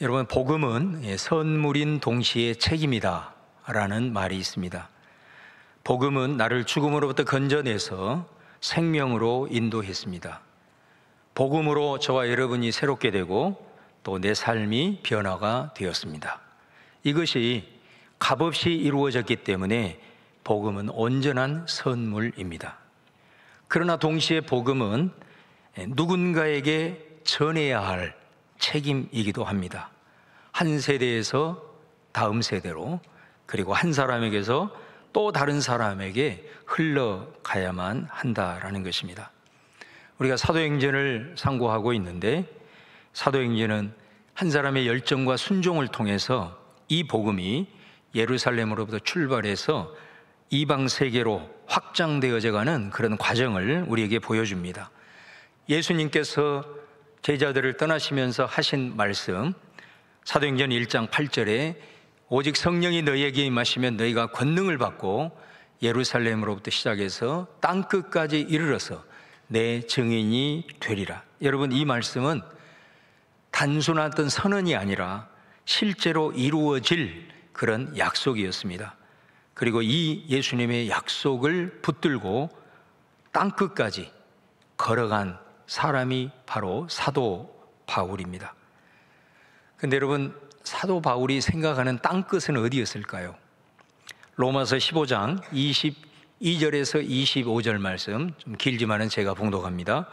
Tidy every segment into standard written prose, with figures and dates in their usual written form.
여러분, 복음은 선물인 동시에 책임이다 라는 말이 있습니다. 복음은 나를 죽음으로부터 건져내서 생명으로 인도했습니다. 복음으로 저와 여러분이 새롭게 되고 또 내 삶이 변화가 되었습니다. 이것이 값없이 이루어졌기 때문에 복음은 온전한 선물입니다. 그러나 동시에 복음은 누군가에게 전해야 할 책임이기도 합니다. 한 세대에서 다음 세대로, 그리고 한 사람에게서 또 다른 사람에게 흘러가야만 한다라는 것입니다. 우리가 사도행전을 상고하고 있는데, 사도행전은 한 사람의 열정과 순종을 통해서 이 복음이 예루살렘으로부터 출발해서 이방 세계로 확장되어져 가는 그런 과정을 우리에게 보여줍니다. 예수님께서 제자들을 떠나시면서 하신 말씀, 사도행전 1장 8절에 오직 성령이 너희에게 임하시면 너희가 권능을 받고 예루살렘으로부터 시작해서 땅끝까지 이르러서 내 증인이 되리라. 여러분, 이 말씀은 단순한 어떤 선언이 아니라 실제로 이루어질 그런 약속이었습니다. 그리고 이 예수님의 약속을 붙들고 땅끝까지 걸어간 사람이 바로 사도 바울입니다. 근데 여러분, 사도 바울이 생각하는 땅끝은 어디였을까요? 로마서 15장 22절에서 25절 말씀, 좀 길지만은 제가 봉독합니다.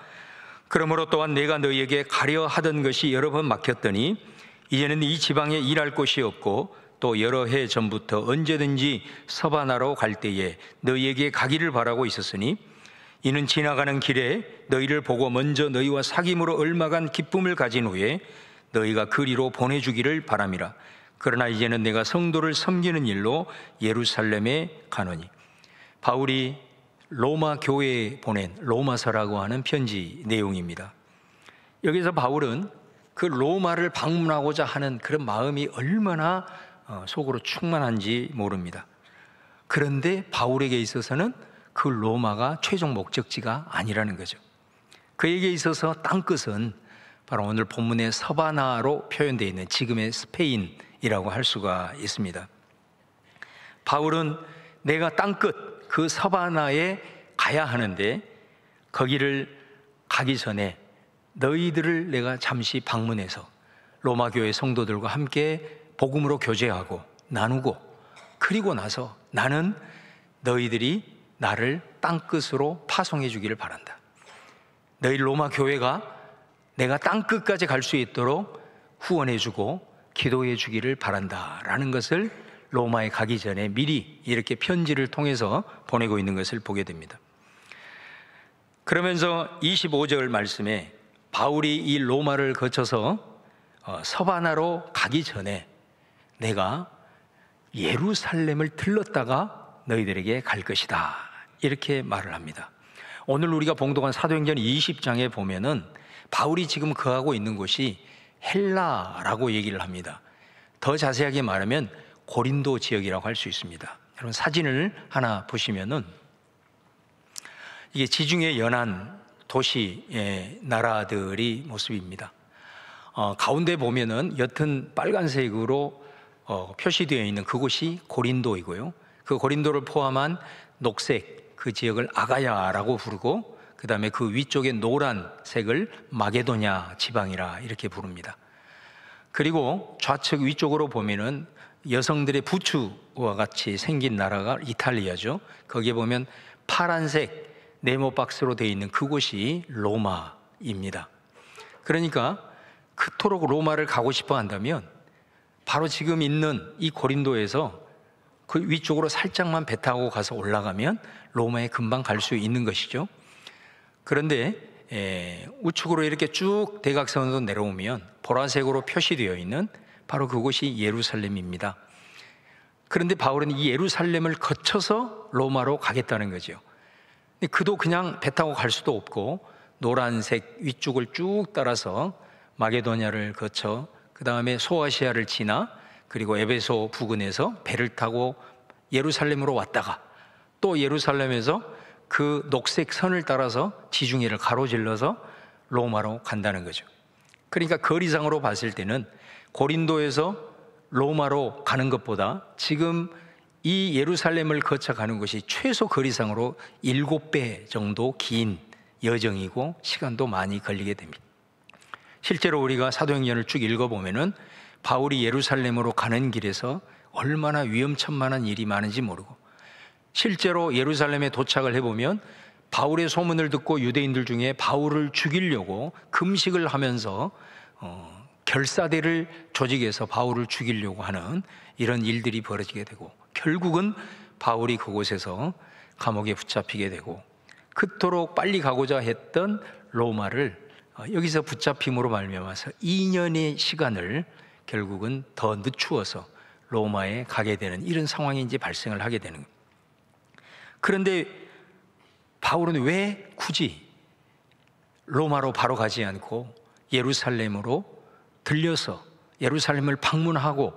그러므로 또한 내가 너희에게 가려 하던 것이 여러 번 막혔더니 이제는 이 지방에 일할 곳이 없고 또 여러 해 전부터 언제든지 서바나로 갈 때에 너희에게 가기를 바라고 있었으니 이는 지나가는 길에 너희를 보고 먼저 너희와 사귐으로 얼마간 기쁨을 가진 후에 너희가 그리로 보내주기를 바람이라. 그러나 이제는 내가 성도를 섬기는 일로 예루살렘에 가노니. 바울이 로마 교회에 보낸 로마서라고 하는 편지 내용입니다. 여기서 바울은 그 로마를 방문하고자 하는 그런 마음이 얼마나 속으로 충만한지 모릅니다. 그런데 바울에게 있어서는 그 로마가 최종 목적지가 아니라는 거죠. 그에게 있어서 땅끝은 바로 오늘 본문의 서바나로 표현되어 있는 지금의 스페인이라고 할 수가 있습니다. 바울은 내가 땅끝 그 서바나에 가야 하는데 거기를 가기 전에 너희들을 내가 잠시 방문해서 로마 교회 성도들과 함께 복음으로 교제하고 나누고, 그리고 나서 나는 너희들이 나를 땅끝으로 파송해 주기를 바란다. 너희 로마 교회가 내가 땅끝까지 갈 수 있도록 후원해 주고 기도해 주기를 바란다라는 것을 로마에 가기 전에 미리 이렇게 편지를 통해서 보내고 있는 것을 보게 됩니다. 그러면서 25절 말씀에 바울이 이 로마를 거쳐서 서바나로 가기 전에 내가 예루살렘을 들렀다가 너희들에게 갈 것이다, 이렇게 말을 합니다. 오늘 우리가 봉독한 사도행전 20장에 보면은 바울이 지금 거하고 있는 곳이 헬라라고 얘기를 합니다. 더 자세하게 말하면 고린도 지역이라고 할 수 있습니다. 여러분, 사진을 하나 보시면은 이게 지중해 연안 도시의 나라들이 모습입니다. 가운데 보면은 옅은 빨간색으로 표시되어 있는 그곳이 고린도이고요. 그 고린도를 포함한 녹색 그 지역을 아가야라고 부르고, 그 다음에 그 위쪽에 노란색을 마게도냐 지방이라 이렇게 부릅니다. 그리고 좌측 위쪽으로 보면은 여성들의 부추와 같이 생긴 나라가 이탈리아죠. 거기에 보면 파란색 네모 박스로 되어 있는 그곳이 로마입니다. 그러니까 그토록 로마를 가고 싶어 한다면 바로 지금 있는 이 고린도에서 그 위쪽으로 살짝만 배 타고 가서 올라가면 로마에 금방 갈 수 있는 것이죠. 그런데 우측으로 이렇게 쭉 대각선으로 내려오면 보라색으로 표시되어 있는 바로 그곳이 예루살렘입니다. 그런데 바울은 이 예루살렘을 거쳐서 로마로 가겠다는 거죠. 그도 그냥 배 타고 갈 수도 없고 노란색 위쪽을 쭉 따라서 마게도냐를 거쳐 그 다음에 소아시아를 지나 그리고 에베소 부근에서 배를 타고 예루살렘으로 왔다가 또 예루살렘에서 그 녹색 선을 따라서 지중해를 가로질러서 로마로 간다는 거죠. 그러니까 거리상으로 봤을 때는 고린도에서 로마로 가는 것보다 지금 이 예루살렘을 거쳐 가는 것이 최소 거리상으로 7배 정도 긴 여정이고 시간도 많이 걸리게 됩니다. 실제로 우리가 사도행전을 쭉 읽어보면은 바울이 예루살렘으로 가는 길에서 얼마나 위험천만한 일이 많은지 모르고, 실제로 예루살렘에 도착을 해보면 바울의 소문을 듣고 유대인들 중에 바울을 죽이려고 금식을 하면서 결사대를 조직해서 바울을 죽이려고 하는 이런 일들이 벌어지게 되고, 결국은 바울이 그곳에서 감옥에 붙잡히게 되고, 그토록 빨리 가고자 했던 로마를 여기서 붙잡힘으로 말미암아서 2년의 시간을 결국은 더 늦추어서 로마에 가게 되는 이런 상황이 이제 발생을 하게 되는 겁니다. 그런데 바울은 왜 굳이 로마로 바로 가지 않고 예루살렘으로 들려서 예루살렘을 방문하고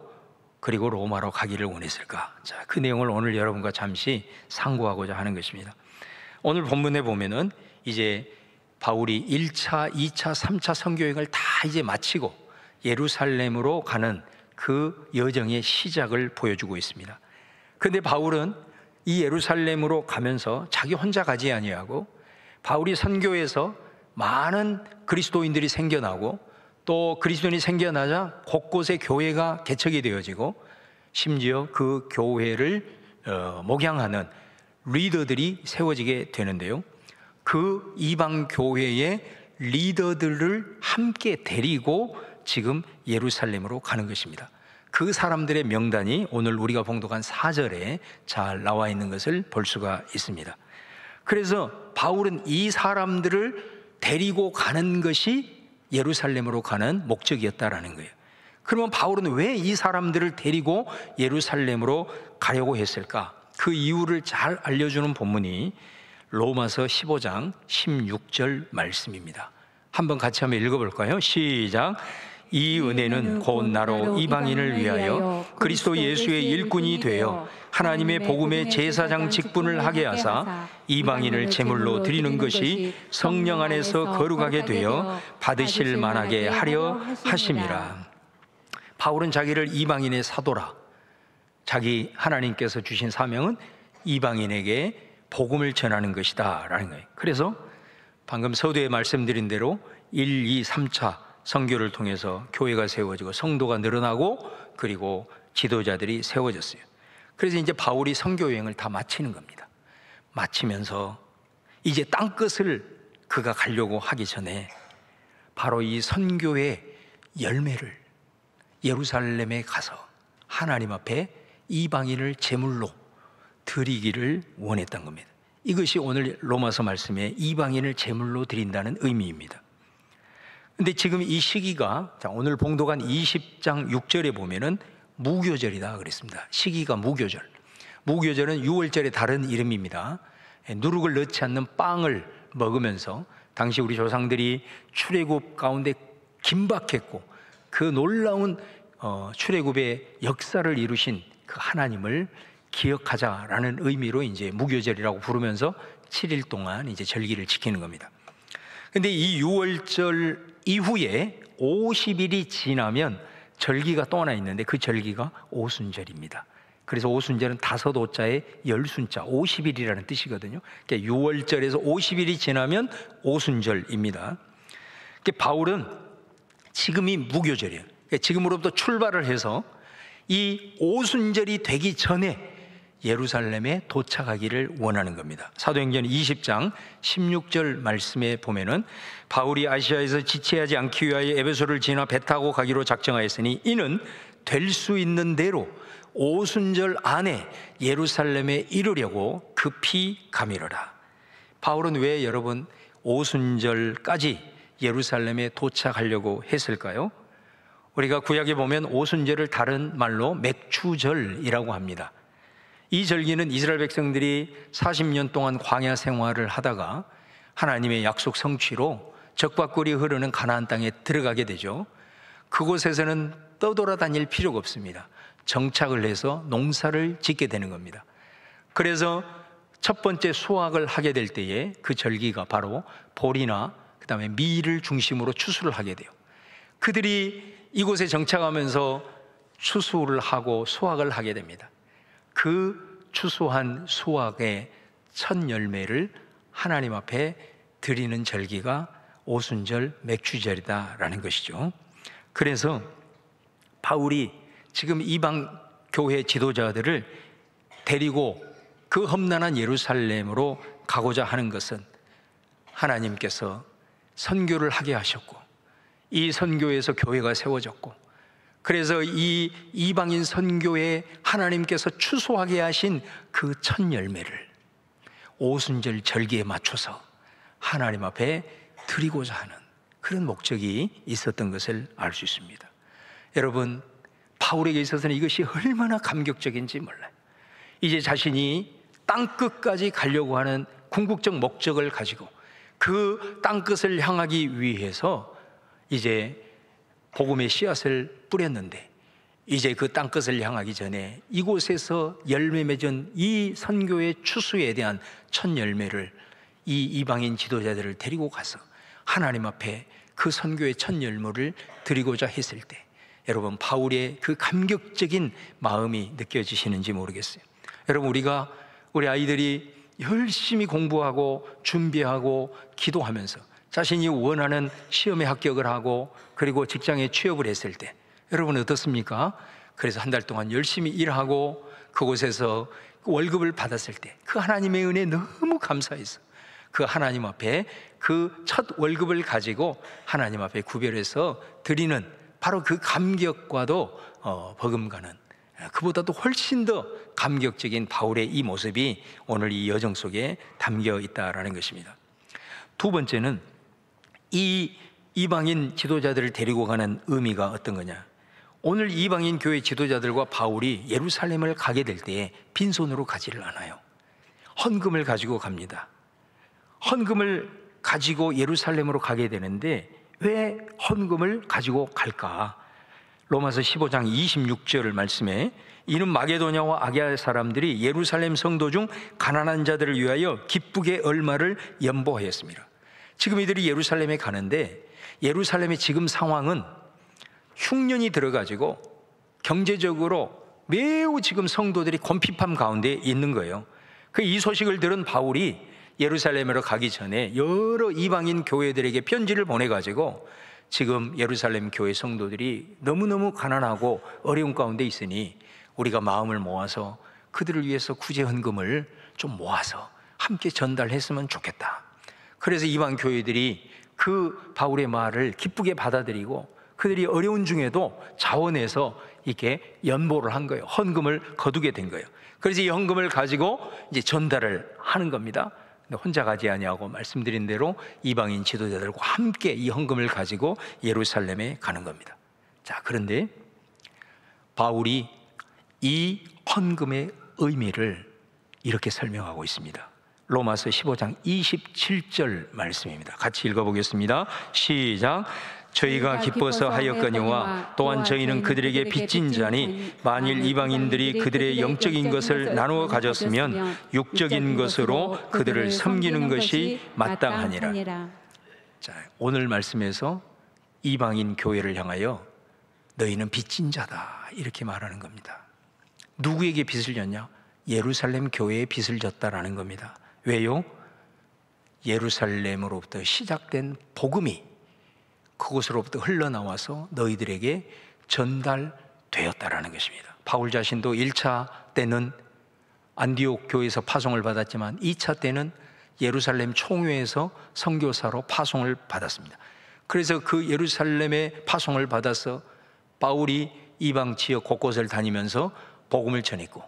그리고 로마로 가기를 원했을까? 자, 그 내용을 오늘 여러분과 잠시 상고하고자 하는 것입니다. 오늘 본문에 보면은 이제 바울이 1차, 2차, 3차 선교여행을 다 이제 마치고 예루살렘으로 가는 그 여정의 시작을 보여주고 있습니다. 그런데 바울은 이 예루살렘으로 가면서 자기 혼자 가지 아니하고, 바울이 선교에서 많은 그리스도인들이 생겨나고 또 그리스도인이 생겨나자 곳곳에 교회가 개척이 되어지고, 심지어 그 교회를 목양하는 리더들이 세워지게 되는데요, 그 이방 교회의 리더들을 함께 데리고 지금 예루살렘으로 가는 것입니다. 그 사람들의 명단이 오늘 우리가 봉독한 4절에 잘 나와 있는 것을 볼 수가 있습니다. 그래서 바울은 이 사람들을 데리고 가는 것이 예루살렘으로 가는 목적이었다라는 거예요. 그러면 바울은 왜 이 사람들을 데리고 예루살렘으로 가려고 했을까? 그 이유를 잘 알려주는 본문이 로마서 15장 16절 말씀입니다. 한번 같이 한번 읽어볼까요? 시작. 이 은혜는 곧 나로 이방인을 위하여 그리스도 예수의 일꾼이 되어 하나님의 복음의 제사장 직분을 하게 하사 이방인을 제물로 드리는 것이 성령 안에서 거룩하게 되어 받으실 만하게 하려 하심이라. 바울은 자기를 이방인의 사도라, 자기 하나님께서 주신 사명은 이방인에게 복음을 전하는 것이다 라는 거예요. 그래서 방금 서두에 말씀드린 대로 1, 2, 3차 선교를 통해서 교회가 세워지고 성도가 늘어나고 그리고 지도자들이 세워졌어요. 그래서 이제 바울이 선교 여행을 다 마치는 겁니다. 마치면서 이제 땅끝을 그가 가려고 하기 전에 바로 이 선교의 열매를 예루살렘에 가서 하나님 앞에 이방인을 제물로 드리기를 원했던 겁니다. 이것이 오늘 로마서 말씀에 이방인을 제물로 드린다는 의미입니다. 근데 지금 이 시기가, 오늘 봉독한 20장 6절에 보면은 무교절이다 그랬습니다. 시기가 무교절. 무교절은 6월절의 다른 이름입니다. 누룩을 넣지 않는 빵을 먹으면서 당시 우리 조상들이 출애굽 가운데 긴박했고 그 놀라운 출애굽의 역사를 이루신 그 하나님을 기억하자라는 의미로 이제 무교절이라고 부르면서 7일 동안 이제 절기를 지키는 겁니다. 근데 이 6월절 이후에 50일이 지나면 절기가 또 하나 있는데 그 절기가 오순절입니다. 그래서 오순절은 5오자에 10순자 50일이라는 뜻이거든요. 그러니까 6월절에서 50일이 지나면 오순절입니다. 그러니까 바울은 지금이 무교절이에요. 그러니까 지금으로부터 출발을 해서 이 오순절이 되기 전에 예루살렘에 도착하기를 원하는 겁니다. 사도행전 20장 16절 말씀에 보면은 바울이 아시아에서 지체하지 않기 위하여 에베소를 지나 배 타고 가기로 작정하였으니 이는 될 수 있는 대로 오순절 안에 예루살렘에 이르려고 급히 가미르라. 바울은 왜 여러분 오순절까지 예루살렘에 도착하려고 했을까요? 우리가 구약에 보면 오순절을 다른 말로 맥추절이라고 합니다. 이 절기는 이스라엘 백성들이 40년 동안 광야 생활을 하다가 하나님의 약속 성취로 적과 꿀이 흐르는 가나안 땅에 들어가게 되죠. 그곳에서는 떠돌아다닐 필요가 없습니다. 정착을 해서 농사를 짓게 되는 겁니다. 그래서 첫 번째 수확을 하게 될 때에 그 절기가 바로 보리나 그다음에 밀을 중심으로 추수를 하게 돼요. 그들이 이곳에 정착하면서 추수를 하고 수확을 하게 됩니다. 그 추수한 수확의 첫 열매를 하나님 앞에 드리는 절기가 오순절 맥주절이다라는 것이죠. 그래서 바울이 지금 이방 교회 지도자들을 데리고 그 험난한 예루살렘으로 가고자 하는 것은 하나님께서 선교를 하게 하셨고, 이 선교에서 교회가 세워졌고, 그래서 이 이방인 선교에 하나님께서 추수하게 하신 그 첫 열매를 오순절 절기에 맞춰서 하나님 앞에 드리고자 하는 그런 목적이 있었던 것을 알 수 있습니다. 여러분, 바울에게 있어서는 이것이 얼마나 감격적인지 몰라요. 이제 자신이 땅끝까지 가려고 하는 궁극적 목적을 가지고 그 땅끝을 향하기 위해서 이제 복음의 씨앗을 뿌렸는데, 이제 그 땅끝을 향하기 전에 이곳에서 열매 맺은 이 선교의 추수에 대한 첫 열매를 이 이방인 지도자들을 데리고 가서 하나님 앞에 그 선교의 첫 열매를 드리고자 했을 때, 여러분, 바울의 그 감격적인 마음이 느껴지시는지 모르겠어요. 여러분, 우리 아이들이 열심히 공부하고 준비하고 기도하면서 자신이 원하는 시험에 합격을 하고 그리고 직장에 취업을 했을 때 여러분 어떻습니까? 그래서 한 달 동안 열심히 일하고 그곳에서 월급을 받았을 때 그 하나님의 은혜에 너무 감사해서 그 하나님 앞에 그 첫 월급을 가지고 하나님 앞에 구별해서 드리는 바로 그 감격과도 버금가는, 그보다도 훨씬 더 감격적인 바울의 이 모습이 오늘 이 여정 속에 담겨 있다라는 것입니다. 두 번째는 이 이방인 지도자들을 데리고 가는 의미가 어떤 거냐? 오늘 이방인 교회 지도자들과 바울이 예루살렘을 가게 될 때에 빈손으로 가지를 않아요. 헌금을 가지고 갑니다. 헌금을 가지고 예루살렘으로 가게 되는데 왜 헌금을 가지고 갈까? 로마서 15장 26절 말씀에 이는 마게도냐와 아기야 사람들이 예루살렘 성도 중 가난한 자들을 위하여 기쁘게 얼마를 연보하였습니다. 지금 이들이 예루살렘에 가는데 예루살렘의 지금 상황은 흉년이 들어가지고 경제적으로 매우 지금 성도들이 곤핍함 가운데 있는 거예요. 이 소식을 들은 바울이 예루살렘으로 가기 전에 여러 이방인 교회들에게 편지를 보내가지고 지금 예루살렘 교회 성도들이 너무너무 가난하고 어려운 가운데 있으니 우리가 마음을 모아서 그들을 위해서 구제 헌금을 좀 모아서 함께 전달했으면 좋겠다. 그래서 이방 교회들이 그 바울의 말을 기쁘게 받아들이고 그들이 어려운 중에도 자원해서 이렇게 연보를 한 거예요. 헌금을 거두게 된 거예요. 그래서 이 헌금을 가지고 이제 전달을 하는 겁니다. 근데 혼자 가지 아니하고 말씀드린 대로 이방인 지도자들과 함께 이 헌금을 가지고 예루살렘에 가는 겁니다. 자, 그런데 바울이 이 헌금의 의미를 이렇게 설명하고 있습니다. 로마서 15장 27절 말씀입니다. 같이 읽어보겠습니다. 시작. 저희가 기뻐서 하였거니와 또한 저희는 그들에게 빚진 자니 만일 이방인들이 그들의 영적인 것을 나누어 가졌으면 육적인 것으로 그들을 섬기는 것이 마땅하니라. 자, 오늘 말씀에서 이방인 교회를 향하여 너희는 빚진 자다 이렇게 말하는 겁니다. 누구에게 빚을 졌냐? 예루살렘 교회에 빚을 졌다라는 겁니다. 왜요? 예루살렘으로부터 시작된 복음이 그곳으로부터 흘러나와서 너희들에게 전달되었다라는 것입니다. 바울 자신도 1차 때는 안디옥 교회에서 파송을 받았지만 2차 때는 예루살렘 총회에서 선교사로 파송을 받았습니다. 그래서 그 예루살렘에 파송을 받아서 바울이 이방 지역 곳곳을 다니면서 복음을 전했고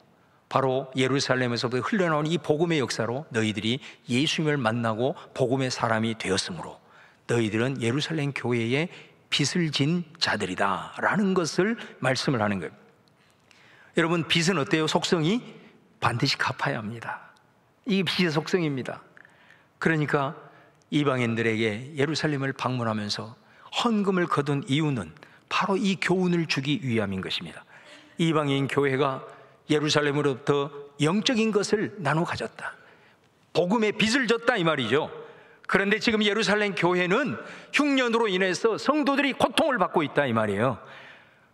바로 예루살렘에서부터 흘러나오는 이 복음의 역사로 너희들이 예수님을 만나고 복음의 사람이 되었으므로 너희들은 예루살렘 교회에 빚을 진 자들이다 라는 것을 말씀을 하는 거예요. 여러분, 빚은 어때요? 속성이 반드시 갚아야 합니다. 이게 빚의 속성입니다. 그러니까 이방인들에게 예루살렘을 방문하면서 헌금을 거둔 이유는 바로 이 교훈을 주기 위함인 것입니다. 이방인 교회가 예루살렘으로부터 영적인 것을 나눠 가졌다, 복음의 빚을 졌다 이 말이죠. 그런데 지금 예루살렘 교회는 흉년으로 인해서 성도들이 고통을 받고 있다 이 말이에요.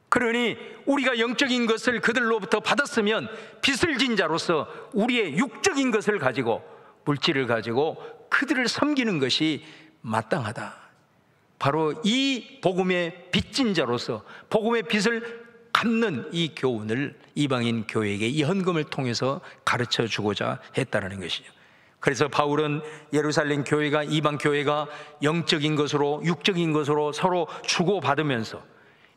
그러니 우리가 영적인 것을 그들로부터 받았으면 빚을 진 자로서 우리의 육적인 것을 가지고, 물질을 가지고 그들을 섬기는 것이 마땅하다. 바로 이 복음의 빚진 자로서 복음의 빚을 갚는 이 교훈을 이방인 교회에게 이 헌금을 통해서 가르쳐 주고자 했다는 것이죠. 그래서 바울은 예루살렘 교회가, 이방 교회가 영적인 것으로 육적인 것으로 서로 주고받으면서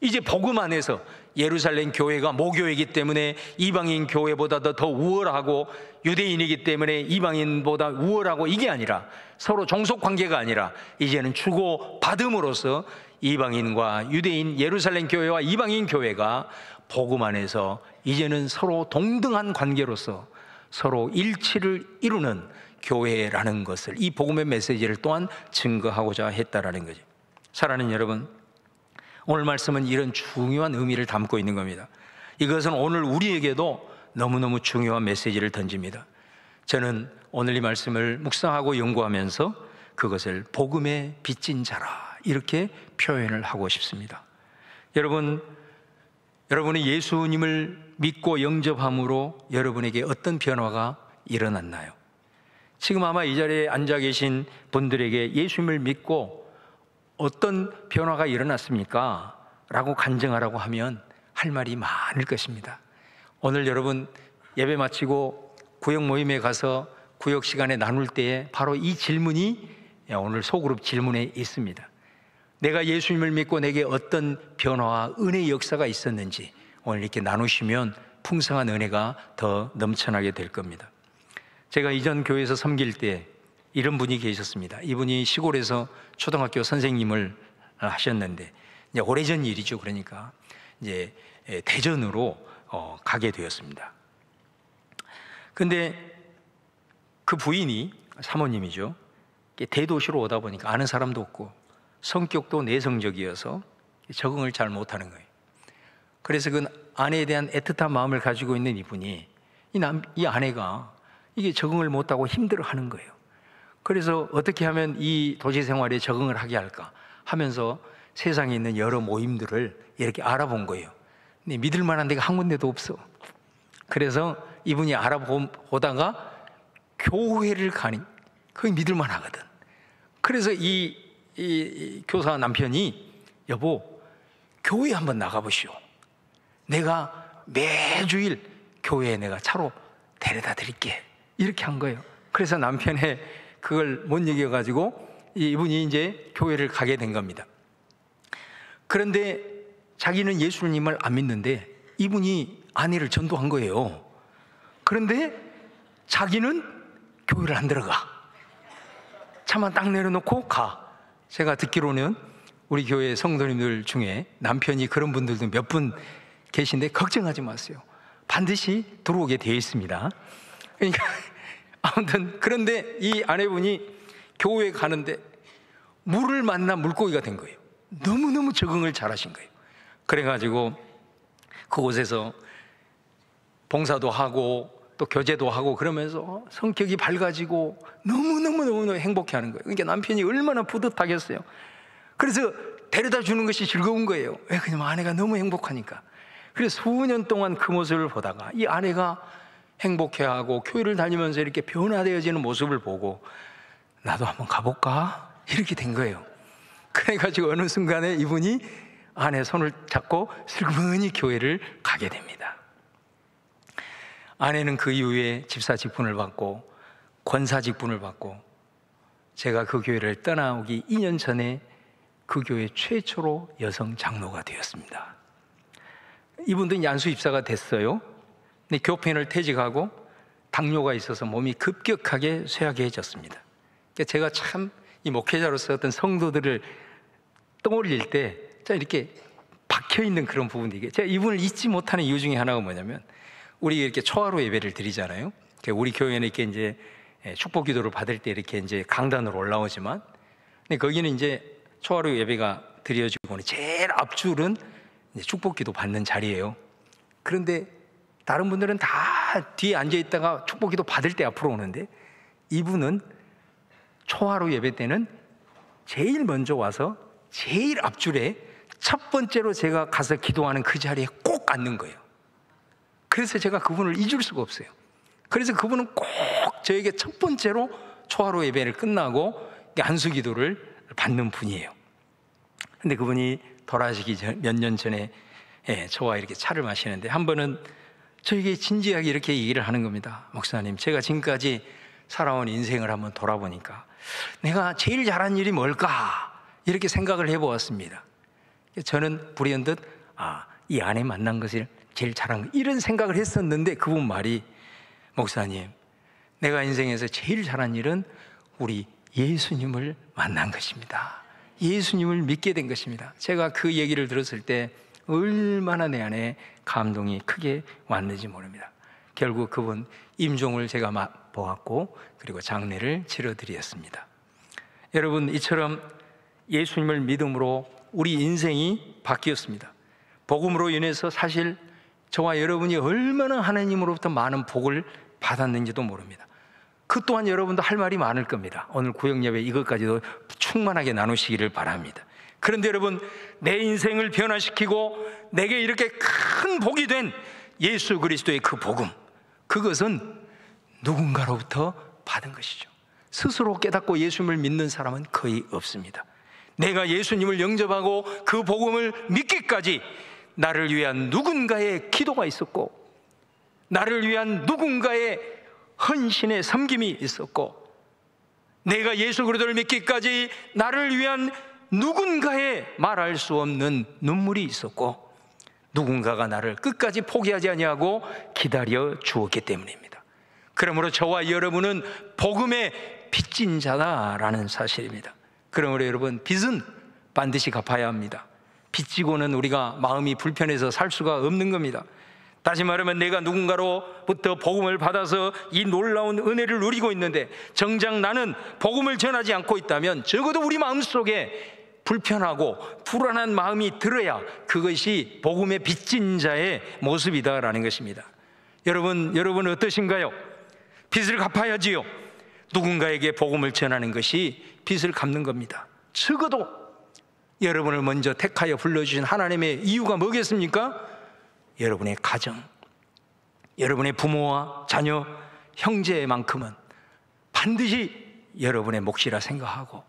이제 복음 안에서 예루살렘 교회가 모교이기 때문에 이방인 교회보다도 더 우월하고, 유대인이기 때문에 이방인보다 우월하고, 이게 아니라 서로 종속 관계가 아니라 이제는 주고받음으로써 이방인과 유대인, 예루살렘 교회와 이방인 교회가 복음 안에서 이제는 서로 동등한 관계로서 서로 일치를 이루는 교회라는 것을, 이 복음의 메시지를 또한 증거하고자 했다라는 거죠. 사랑하는 여러분, 오늘 말씀은 이런 중요한 의미를 담고 있는 겁니다. 이것은 오늘 우리에게도 너무너무 중요한 메시지를 던집니다. 저는 오늘 이 말씀을 묵상하고 연구하면서 그것을 복음의 빚진 자라, 이렇게 표현을 하고 싶습니다. 여러분이 예수님을 믿고 영접함으로 여러분에게 어떤 변화가 일어났나요? 지금 아마 이 자리에 앉아 계신 분들에게 예수님을 믿고 어떤 변화가 일어났습니까? 라고 간증하라고 하면 할 말이 많을 것입니다. 오늘 여러분 예배 마치고 구역 모임에 가서 구역 시간에 나눌 때에 바로 이 질문이 오늘 소그룹 질문에 있습니다. 내가 예수님을 믿고 내게 어떤 변화와 은혜의 역사가 있었는지 오늘 이렇게 나누시면 풍성한 은혜가 더 넘쳐나게 될 겁니다. 제가 이전 교회에서 섬길 때 이런 분이 계셨습니다. 이분이 시골에서 초등학교 선생님을 하셨는데, 이제 오래전 일이죠. 그러니까 이제 대전으로 가게 되었습니다. 근데 그 부인이, 사모님이죠, 대도시로 오다 보니까 아는 사람도 없고 성격도 내성적이어서 적응을 잘 못하는 거예요. 그래서 그 아내에 대한 애틋한 마음을 가지고 있는 이분이 이 아내가 이게 적응을 못하고 힘들어하는 거예요. 그래서 어떻게 하면 이 도시 생활에 적응을 하게 할까 하면서 세상에 있는 여러 모임들을 이렇게 알아본 거예요. 근데 믿을 만한 데가 한 군데도 없어. 그래서 이분이 알아보다가 교회를 가니 거기 믿을 만하거든. 그래서 이 교사 남편이, 여보, 교회 한번 나가보시오. 내가 매주일 교회에 내가 차로 데려다 드릴게. 이렇게 한 거예요. 그래서 남편의 그걸 못 이겨가지고 이분이 이제 교회를 가게 된 겁니다. 그런데 자기는 예수님을 안 믿는데 이분이 아내를 전도한 거예요. 그런데 자기는 교회를 안 들어가. 차만 딱 내려놓고 가. 제가 듣기로는 우리 교회 성도님들 중에 남편이 그런 분들도 몇 분 계신데 걱정하지 마세요. 반드시 들어오게 되어 있습니다. 그러니까 아무튼 그런데 이 아내분이 교회에 가는데 물을 만나 물고기가 된 거예요. 너무너무 적응을 잘하신 거예요. 그래가지고 그곳에서 봉사도 하고 또 교제도 하고 그러면서 성격이 밝아지고 너무너무 행복해하는 거예요. 그러니까 남편이 얼마나 뿌듯하겠어요. 그래서 데려다 주는 것이 즐거운 거예요. 왜? 그냥 아내가 너무 행복하니까. 그래서 수년 동안 그 모습을 보다가 이 아내가 행복해하고 교회를 다니면서 이렇게 변화되어지는 모습을 보고 나도 한번 가볼까? 이렇게 된 거예요. 그래가지고 어느 순간에 이분이 아내 손을 잡고 슬그머니 교회를 가게 됩니다. 아내는 그 이후에 집사 직분을 받고 권사 직분을 받고, 제가 그 교회를 떠나오기 2년 전에 그 교회 최초로 여성 장로가 되었습니다. 이분도 양수 입사가 됐어요. 근데 교편을 퇴직하고 당뇨가 있어서 몸이 급격하게 쇠약해졌습니다. 그러니까 제가 참 이 목회자로서 어떤 성도들을 떠올릴 때 이렇게 박혀있는 그런 부분이, 제가 이분을 잊지 못하는 이유 중에 하나가 뭐냐면, 우리 이렇게 초하루 예배를 드리잖아요. 우리 교회는 이렇게 이제 축복 기도를 받을 때 이렇게 이제 강단으로 올라오지만, 근데 거기는 이제 초하루 예배가 드려지고 제일 앞줄은 이제 축복 기도 받는 자리예요. 그런데 다른 분들은 다 뒤에 앉아 있다가 축복 기도 받을 때 앞으로 오는데 이분은 초하루 예배 때는 제일 먼저 와서 제일 앞줄에 첫 번째로 제가 가서 기도하는 그 자리에 꼭 앉는 거예요. 그래서 제가 그분을 잊을 수가 없어요. 그래서 그분은 꼭 저에게 첫 번째로 초하루 예배를 끝나고 안수 기도를 받는 분이에요. 근데 그분이 돌아가시기 전, 몇 년 전에 저와 이렇게 차를 마시는데 한 번은 저에게 진지하게 이렇게 얘기를 하는 겁니다. 목사님, 제가 지금까지 살아온 인생을 한번 돌아보니까 내가 제일 잘한 일이 뭘까? 이렇게 생각을 해보았습니다. 저는 불현듯 이 아내 만난 것을 제일 잘한 거, 이런 생각을 했었는데 그분 말이, 목사님, 내가 인생에서 제일 잘한 일은 우리 예수님을 만난 것입니다. 예수님을 믿게 된 것입니다. 제가 그 얘기를 들었을 때 얼마나 내 안에 감동이 크게 왔는지 모릅니다. 결국 그분 임종을 제가 보았고 그리고 장례를 치러드렸습니다. 여러분, 이처럼 예수님을 믿음으로 우리 인생이 바뀌었습니다. 복음으로 인해서 사실 저와 여러분이 얼마나 하나님으로부터 많은 복을 받았는지도 모릅니다. 그 또한 여러분도 할 말이 많을 겁니다. 오늘 구역예배 이것까지도 충만하게 나누시기를 바랍니다. 그런데 여러분, 내 인생을 변화시키고 내게 이렇게 큰 복이 된 예수 그리스도의 그 복음, 그것은 누군가로부터 받은 것이죠. 스스로 깨닫고 예수님을 믿는 사람은 거의 없습니다. 내가 예수님을 영접하고 그 복음을 믿기까지 나를 위한 누군가의 기도가 있었고, 나를 위한 누군가의 헌신의 섬김이 있었고, 내가 예수 그리스도를 믿기까지 나를 위한 누군가의 말할 수 없는 눈물이 있었고, 누군가가 나를 끝까지 포기하지 아니하고 기다려 주었기 때문입니다. 그러므로 저와 여러분은 복음의 빚진 자다라는 사실입니다. 그러므로 여러분, 빚은 반드시 갚아야 합니다. 빚지고는 우리가 마음이 불편해서 살 수가 없는 겁니다. 다시 말하면 내가 누군가로부터 복음을 받아서 이 놀라운 은혜를 누리고 있는데 정작 나는 복음을 전하지 않고 있다면 적어도 우리 마음속에 불편하고 불안한 마음이 들어야 그것이 복음의 빚진 자의 모습이다라는 것입니다. 여러분 어떠신가요? 빚을 갚아야지요. 누군가에게 복음을 전하는 것이 빚을 갚는 겁니다. 적어도 여러분을 먼저 택하여 불러주신 하나님의 이유가 뭐겠습니까? 여러분의 가정, 여러분의 부모와 자녀, 형제만큼은 반드시 여러분의 몫이라 생각하고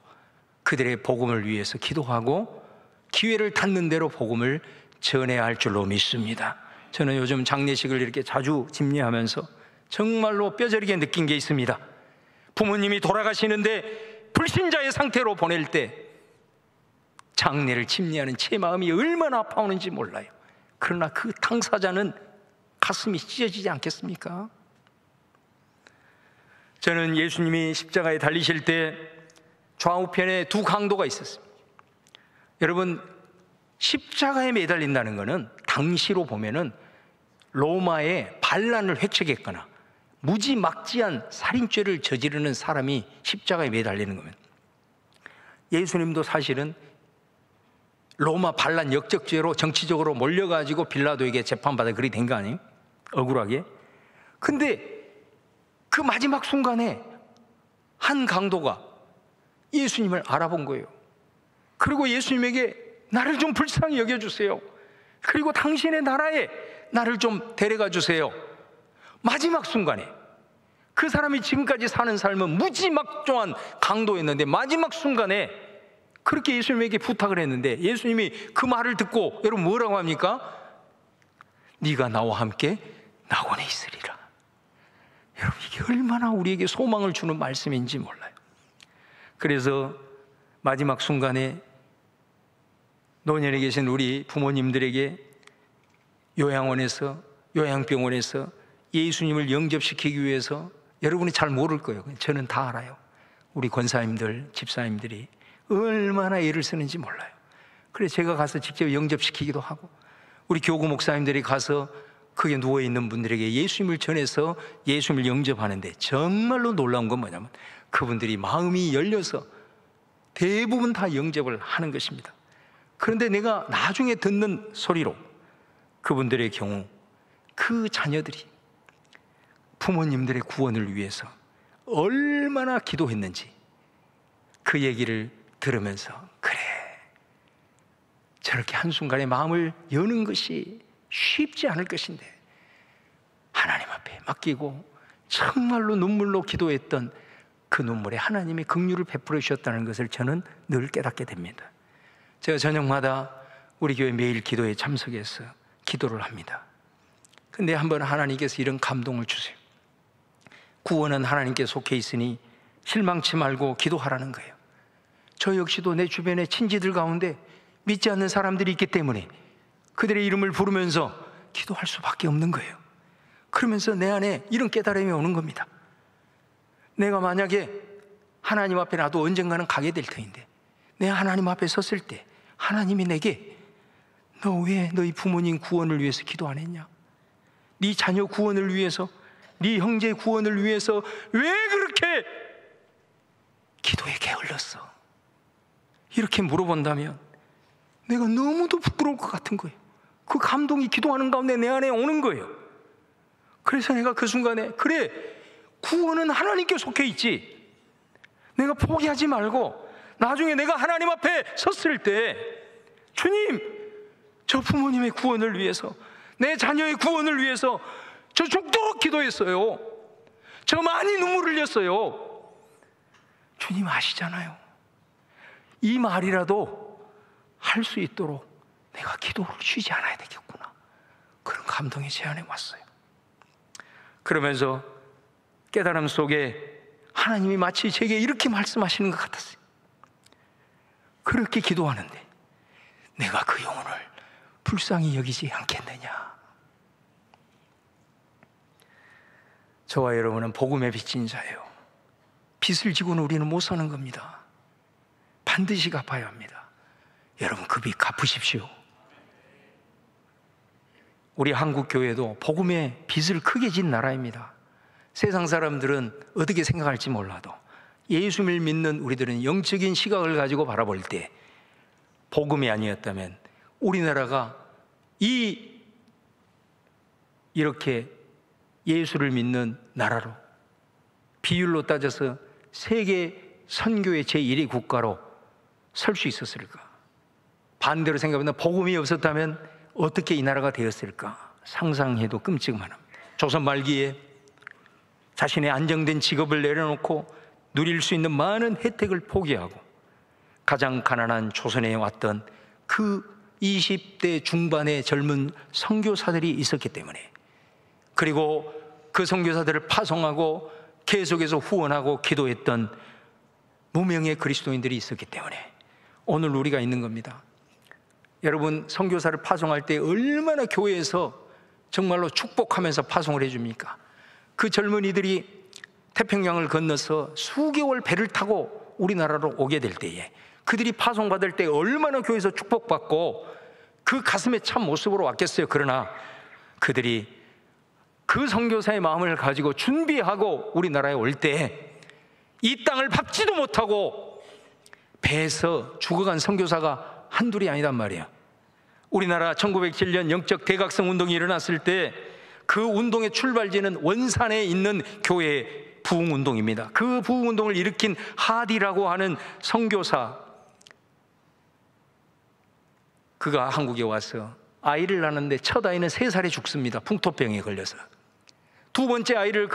그들의 복음을 위해서 기도하고 기회를 닿는 대로 복음을 전해야 할 줄로 믿습니다. 저는 요즘 장례식을 이렇게 자주 집례하면서 정말로 뼈저리게 느낀 게 있습니다. 부모님이 돌아가시는데 불신자의 상태로 보낼 때 장례를 집례하는 제 마음이 얼마나 아파오는지 몰라요. 그러나 그 당사자는 가슴이 찢어지지 않겠습니까? 저는 예수님이 십자가에 달리실 때 좌우편에 두 강도가 있었습니다. 여러분, 십자가에 매달린다는 것은 당시로 보면은 로마의 반란을 회책했거나 무지막지한 살인죄를 저지르는 사람이 십자가에 매달리는 겁니다. 예수님도 사실은 로마 반란 역적죄로 정치적으로 몰려가지고 빌라도에게 재판받아 그리 된 거 아니에요? 억울하게. 근데 그 마지막 순간에 한 강도가 예수님을 알아본 거예요. 그리고 예수님에게 나를 좀 불쌍히 여겨주세요. 그리고 당신의 나라에 나를 좀 데려가 주세요. 마지막 순간에 그 사람이 지금까지 사는 삶은 무지막조한 강도였는데 마지막 순간에 그렇게 예수님에게 부탁을 했는데 예수님이 그 말을 듣고 여러분 뭐라고 합니까? 네가 나와 함께 낙원에 있으리라. 여러분, 이게 얼마나 우리에게 소망을 주는 말씀인지 몰라요. 그래서 마지막 순간에 노년에 계신 우리 부모님들에게 요양병원에서 예수님을 영접시키기 위해서 여러분이 잘 모를 거예요. 저는 다 알아요. 우리 권사님들, 집사님들이 얼마나 애를 쓰는지 몰라요. 그래서 제가 가서 직접 영접시키기도 하고 우리 교구 목사님들이 가서 거기에 누워있는 분들에게 예수님을 전해서 예수님을 영접하는데 정말로 놀라운 건 뭐냐면 그분들이 마음이 열려서 대부분 다 영접을 하는 것입니다. 그런데 내가 나중에 듣는 소리로 그분들의 경우 그 자녀들이 부모님들의 구원을 위해서 얼마나 기도했는지 그 얘기를 들으면서 그래, 저렇게 한순간에 마음을 여는 것이 쉽지 않을 것인데 하나님 앞에 맡기고 정말로 눈물로 기도했던 그 눈물에 하나님이 긍휼을 베풀어 주셨다는 것을 저는 늘 깨닫게 됩니다. 제가 저녁마다 우리 교회 매일 기도에 참석해서 기도를 합니다. 근데 한번 하나님께서 이런 감동을 주세요. 구원은 하나님께 속해 있으니 실망치 말고 기도하라는 거예요. 저 역시도 내 주변의 친지들 가운데 믿지 않는 사람들이 있기 때문에 그들의 이름을 부르면서 기도할 수밖에 없는 거예요. 그러면서 내 안에 이런 깨달음이 오는 겁니다. 내가 만약에 하나님 앞에 나도 언젠가는 가게 될 터인데 내가 하나님 앞에 섰을 때 하나님이 내게 너 왜 너희 부모님 구원을 위해서 기도 안 했냐? 네 자녀 구원을 위해서, 네 형제 구원을 위해서 왜 그렇게 기도에 게을렀어? 이렇게 물어본다면 내가 너무도 부끄러울 것 같은 거예요. 그 감동이 기도하는 가운데 내 안에 오는 거예요. 그래서 내가 그 순간에 그래, 구원은 하나님께 속해 있지. 내가 포기하지 말고 나중에 내가 하나님 앞에 섰을 때 주님, 저 부모님의 구원을 위해서, 내 자녀의 구원을 위해서 저 죽도록 기도했어요. 저 많이 눈물을 흘렸어요. 주님 아시잖아요. 이 말이라도 할 수 있도록 내가 기도를 쉬지 않아야 되겠구나. 그런 감동이 제 안에 왔어요. 그러면서 깨달음 속에 하나님이 마치 제게 이렇게 말씀하시는 것 같았어요. 그렇게 기도하는데 내가 그 영혼을 불쌍히 여기지 않겠느냐. 저와 여러분은 복음의 빚진 자예요. 빚을 지고는 우리는 못 사는 겁니다. 반드시 갚아야 합니다. 여러분, 그 빚 갚으십시오. 우리 한국 교회도 복음의 빚을 크게 진 나라입니다. 세상 사람들은 어떻게 생각할지 몰라도 예수를 믿는 우리들은 영적인 시각을 가지고 바라볼 때 복음이 아니었다면 우리나라가 이렇게 예수를 믿는 나라로, 비율로 따져서 세계 선교의 제1위 국가로 설 수 있었을까? 반대로 생각하면 복음이 없었다면 어떻게 이 나라가 되었을까? 상상해도 끔찍만 합니다. 조선 말기에 자신의 안정된 직업을 내려놓고 누릴 수 있는 많은 혜택을 포기하고 가장 가난한 조선에 왔던 그 20대 중반의 젊은 선교사들이 있었기 때문에, 그리고 그 선교사들을 파송하고 계속해서 후원하고 기도했던 무명의 그리스도인들이 있었기 때문에 오늘 우리가 있는 겁니다. 여러분, 선교사를 파송할 때 얼마나 교회에서 정말로 축복하면서 파송을 해줍니까? 그 젊은이들이 태평양을 건너서 수개월 배를 타고 우리나라로 오게 될 때에 그들이 파송받을 때 얼마나 교회에서 축복받고 그 가슴에 찬 모습으로 왔겠어요. 그러나 그들이 그 선교사의 마음을 가지고 준비하고 우리나라에 올 때 이 땅을 밟지도 못하고 배에서 죽어간 선교사가 한둘이 아니단 말이에요. 우리나라 1907년 영적 대각성 운동이 일어났을 때 그 운동의 출발지는 원산에 있는 교회 부흥운동입니다. 그 부흥운동을 일으킨 하디라고 하는 선교사, 그가 한국에 와서 아이를 낳았는데 첫 아이는 3살에 죽습니다. 풍토병에 걸려서. 두 번째 아이를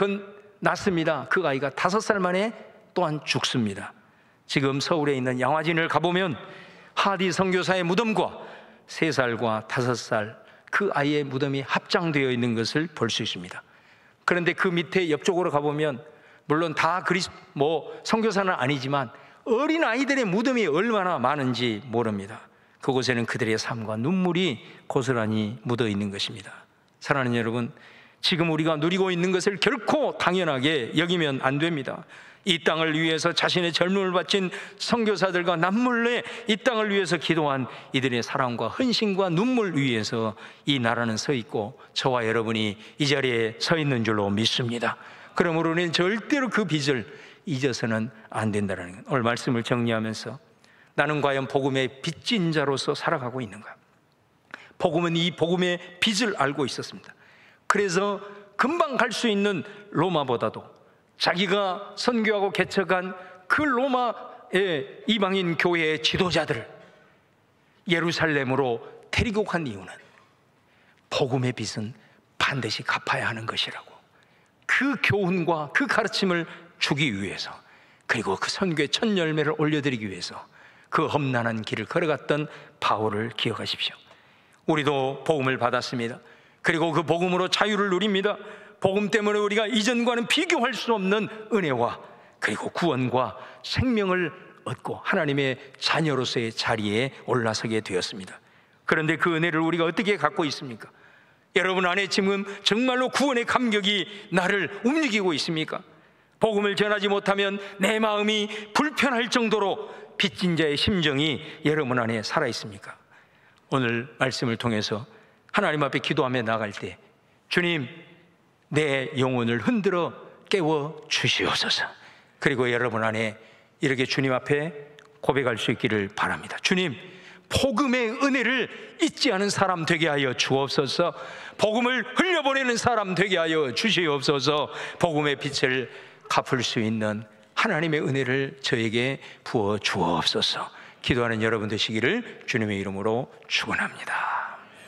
낳습니다. 그 아이가 5살 만에 또한 죽습니다. 지금 서울에 있는 양화진을 가보면 하디 선교사의 무덤과 3살과 5살 그 아이의 무덤이 합장되어 있는 것을 볼 수 있습니다. 그런데 그 밑에 옆쪽으로 가보면 물론 다 선교사는 아니지만 어린 아이들의 무덤이 얼마나 많은지 모릅니다. 그곳에는 그들의 삶과 눈물이 고스란히 묻어 있는 것입니다. 사랑하는 여러분, 지금 우리가 누리고 있는 것을 결코 당연하게 여기면 안 됩니다. 이 땅을 위해서 자신의 젊음을 바친 선교사들과 남몰래 이 땅을 위해서 기도한 이들의 사랑과 헌신과 눈물 위에서 이 나라는 서 있고 저와 여러분이 이 자리에 서 있는 줄로 믿습니다. 그러므로 우리는 절대로 그 빚을 잊어서는 안 된다는 것. 오늘 말씀을 정리하면서 나는 과연 복음의 빚진 자로서 살아가고 있는가? 복음은 이 복음의 빚을 알고 있었습니다. 그래서 금방 갈 수 있는 로마보다도 자기가 선교하고 개척한 그 로마 이방인 교회의 지도자들을 예루살렘으로 데리고 간 이유는 복음의 빚은 반드시 갚아야 하는 것이라고, 그 교훈과 그 가르침을 주기 위해서, 그리고 그 선교의 첫 열매를 올려드리기 위해서 그 험난한 길을 걸어갔던 바울을 기억하십시오. 우리도 복음을 받았습니다. 그리고 그 복음으로 자유를 누립니다. 복음 때문에 우리가 이전과는 비교할 수 없는 은혜와 그리고 구원과 생명을 얻고 하나님의 자녀로서의 자리에 올라서게 되었습니다. 그런데 그 은혜를 우리가 어떻게 갖고 있습니까? 여러분 안에 지금 정말로 구원의 감격이 나를 움직이고 있습니까? 복음을 전하지 못하면 내 마음이 불편할 정도로 빚진 자의 심정이 여러분 안에 살아 있습니까? 오늘 말씀을 통해서 하나님 앞에 기도하며 나갈 때, 주님, 내 영혼을 흔들어 깨워 주시옵소서. 그리고 여러분 안에 이렇게 주님 앞에 고백할 수 있기를 바랍니다. 주님, 복음의 은혜를 잊지 않은 사람 되게 하여 주옵소서. 복음을 흘려보내는 사람 되게 하여 주시옵소서. 복음의 빛을 갚을 수 있는 하나님의 은혜를 저에게 부어 주옵소서. 기도하는 여러분 되시기를 주님의 이름으로 축원합니다.